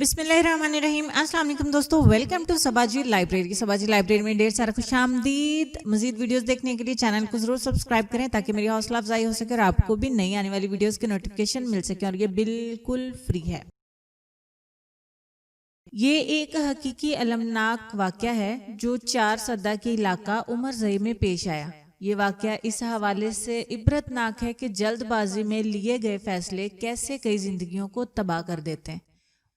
बिस्मिल्लाहिर्रहमानिर्रहीम। अस्सलाम वालेकुम दोस्तों, वेलकम टू सबाजी लाइब्रेरी। सबाजी लाइब्रेरी में ढेर सारा खुशामदीद। मजीद वीडियोस देखने के लिए चैनल को जरूर सब्सक्राइब करें ताकि मेरी हौसला अफजाई हो सके और आपको भी नई आने वाली वीडियोस की नोटिफिकेशन मिल सके, और ये बिल्कुल फ्री है। ये एक हकीकी अलमनाक वाक़या है जो 4 सदा के इलाका उमर ज़ई में पेश आया। ये वाक़या इस हवाले से इबरतनाक है कि जल्दबाजी में लिए गए फैसले कैसे कई जिंदगियों को तबाह कर देते हैं।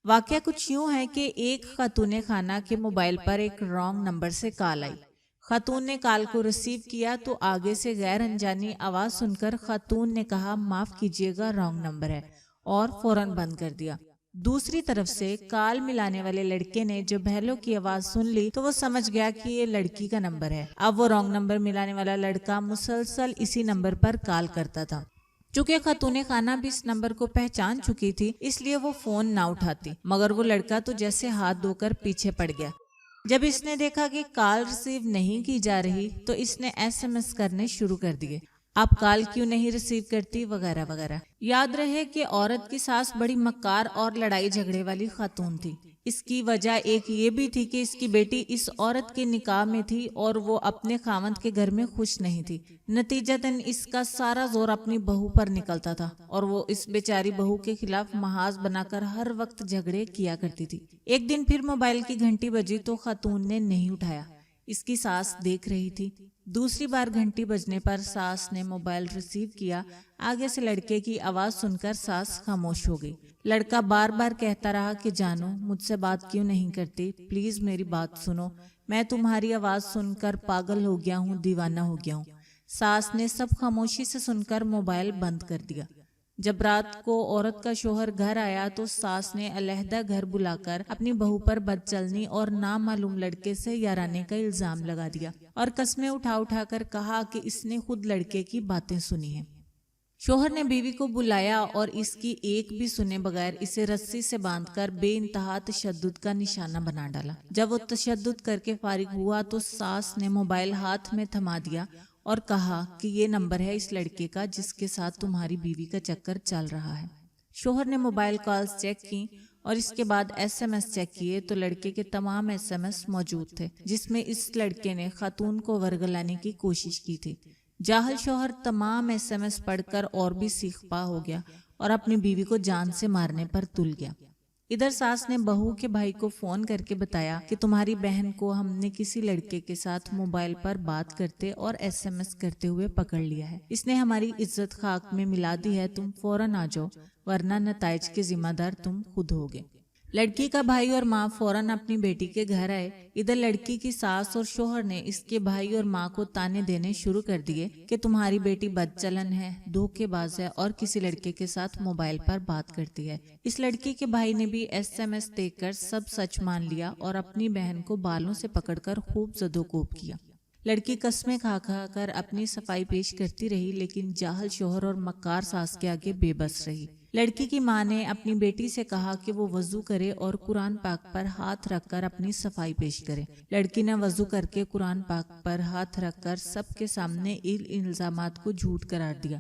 वाक़या कुछ यूं है कि एक खातून खाना के मोबाइल पर एक रॉन्ग नंबर से कॉल आई। खातून ने कॉल को रिसीव किया तो आगे से गैर अनजानी आवाज़ सुनकर खातून ने कहा, माफ़ कीजिएगा, रॉन्ग नंबर है, और फौरन बंद कर दिया। दूसरी तरफ से कॉल मिलाने वाले लड़के ने जब हेलो की आवाज सुन ली तो वो समझ गया कि ये लड़की का नंबर है। अब वो रॉन्ग नंबर मिलाने वाला लड़का मुसलसल इसी नंबर पर कॉल करता था। चूंकि खातून खाना भी इस नंबर को पहचान चुकी थी, इसलिए वो फोन ना उठाती, मगर वो लड़का तो जैसे हाथ धोकर पीछे पड़ गया। जब इसने देखा कि कॉल रिसीव नहीं की जा रही तो इसने SMS करने शुरू कर दिए, आप कॉल क्यों नहीं रिसीव करती, वगैरह वगैरह। याद रहे कि औरत की सास बड़ी मक्कार और लड़ाई झगड़े वाली खातून थी। इसकी वजह एक ये भी थी कि इसकी बेटी इस औरत के निकाह में थी और वो अपने खामद के घर में खुश नहीं थी। नतीजतन इसका सारा जोर अपनी बहू पर निकलता था और वो इस बेचारी बहू के खिलाफ महाज बनाकर हर वक्त झगड़े किया करती थी। एक दिन फिर मोबाइल की घंटी बजी तो खातून ने नहीं उठाया। इसकी सास देख रही थी। दूसरी बार घंटी बजने पर सास ने मोबाइल रिसीव किया। आगे से लड़के की आवाज सुनकर सास खामोश हो गई। लड़का बार बार कहता रहा कि जानू, मुझसे बात क्यों नहीं करती, प्लीज मेरी बात सुनो, मैं तुम्हारी आवाज सुनकर पागल हो गया हूँ, दीवाना हो गया हूँ। सास ने सब खामोशी से सुनकर मोबाइल बंद कर दिया। जब रात को औरत का शोहर घर आया तो सास ने अलहदा घर बुलाकर अपनी बहू पर बदचलनी और नामालूम लड़के से याराने का इल्जाम लगा दिया और कस्में उठा उठा कर कहा कि इसने खुद लड़के की बातें सुनी हैं। शोहर ने बीवी को बुलाया और इसकी एक भी सुने बगैर इसे रस्सी से बांधकर बेइंतहा तशद्दुद का निशाना बना डाला। जब वो तशद्दुद करके फारिग हुआ तो सास ने मोबाइल हाथ में थमा दिया और कहा कि ये नंबर है इस लड़के का जिसके साथ तुम्हारी बीवी का चक्कर चल रहा है। शोहर ने मोबाइल कॉल्स चेक की और इसके बाद SMS चेक किए तो लड़के के तमाम SMS मौजूद थे जिसमें इस लड़के ने खातून को वर्गलाने की कोशिश की थी। जाहल शोहर तमाम SMS पढ़कर और भी सीखपा हो गया और अपनी बीवी को जान से मारने पर तुल गया। इधर सास ने बहू के भाई को फोन करके बताया कि तुम्हारी बहन को हमने किसी लड़के के साथ मोबाइल पर बात करते और SMS करते हुए पकड़ लिया है। इसने हमारी इज्जत खाक में मिला दी है, तुम फौरन आ जाओ वरना नताइज के जिम्मेदार तुम खुद होगे। लड़की का भाई और माँ फौरन अपनी बेटी के घर आए। इधर लड़की की सास और शोहर ने इसके भाई और माँ को ताने देने शुरू कर दिए कि तुम्हारी बेटी बदचलन है, धोखेबाज है और किसी लड़के के साथ मोबाइल पर बात करती है। इस लड़की के भाई ने भी SMS देखकर सब सच मान लिया और अपनी बहन को बालों से पकड़कर खूब जदोकोब किया। लड़की कस्में खा खा कर अपनी सफाई पेश करती रही, लेकिन जाहल शोहर और मक्कार सास के आगे बेबस रही। लड़की की माँ ने अपनी बेटी से कहा कि वो वजू करे और कुरान पाक पर हाथ रखकर अपनी सफाई पेश करे। लड़की ने वजू करके कुरान पाक पर हाथ रखकर सबके सामने इन इल्जामात को झूठ करार दिया,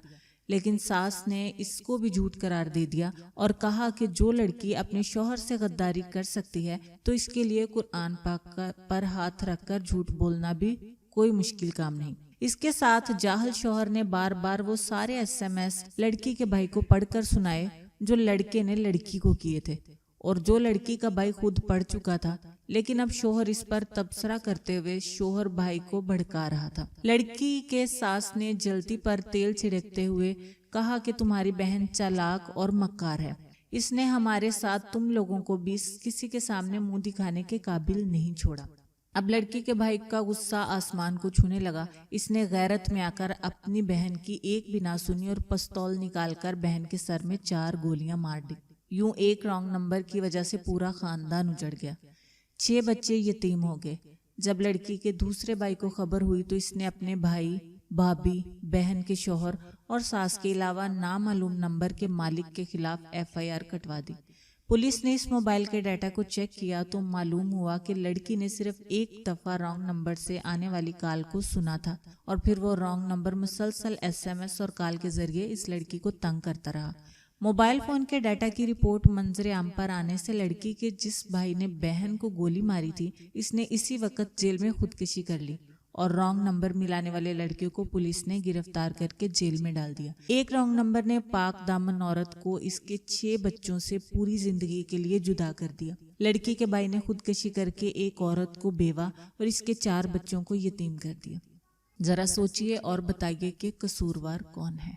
लेकिन सास ने इसको भी झूठ करार दे दिया और कहा कि जो लड़की अपने शौहर से गद्दारी कर सकती है तो इसके लिए कुरान पाक पर हाथ रखकर झूठ बोलना भी कोई मुश्किल काम नहीं। इसके साथ जाहल शौहर ने बार बार वो सारे SMS लड़की के भाई को पढ़कर सुनाए जो लड़के ने लड़की को किए थे और जो लड़की का भाई खुद पढ़ चुका था, लेकिन अब शौहर इस पर तबसरा करते हुए शौहर भाई को भड़का रहा था। लड़की के सास ने जलती पर तेल छिड़कते हुए कहा कि तुम्हारी बहन चालाक और मक्कार है, इसने हमारे साथ तुम लोगों को भी किसी के सामने मुंह दिखाने के काबिल नहीं छोड़ा। अब लड़की के भाई का गुस्सा आसमान को छूने लगा। इसने गैरत में आकर अपनी बहन की एक भी ना सुनी और पिस्तौल निकालकर बहन के सर में 4 गोलियां मार दी। यूं एक रॉन्ग नंबर की वजह से पूरा खानदान उजड़ गया। 6 बच्चे यतीम हो गए। जब लड़की के दूसरे भाई को खबर हुई तो इसने अपने भाई, भाभी, बहन के शौहर और सास के अलावा नामालूम नंबर के मालिक के खिलाफ FIR कटवा दी। पुलिस ने इस मोबाइल के डाटा को चेक किया तो मालूम हुआ कि लड़की ने सिर्फ एक दफा रॉन्ग नंबर से आने वाली कॉल को सुना था और फिर वो रॉन्ग नंबर मुसलसल SMS और कॉल के जरिए इस लड़की को तंग करता रहा। موبائل فون کے ڈیٹا کی رپورٹ منظر عام پر آنے سے لڑکی کے جس بھائی نے بہن کو گولی ماری تھی اس نے اسی وقت جیل میں خودکشی کر لی اور رانگ نمبر ملانے والے لڑکے کو پولیس نے گرفتار کر کے جیل میں ڈال دیا۔ ایک رانگ نمبر نے پاک دامن عورت کو اس کے 6 بچوں سے پوری زندگی کے لیے جدا کر دیا۔ لڑکی کے بھائی نے خودکشی کر کے ایک عورت کو بیوہ اور اس کے 4 بچوں کو یتیم کر دیا۔ ذرا سوچئے اور بتائیے کہ قصوروار کون ہے؟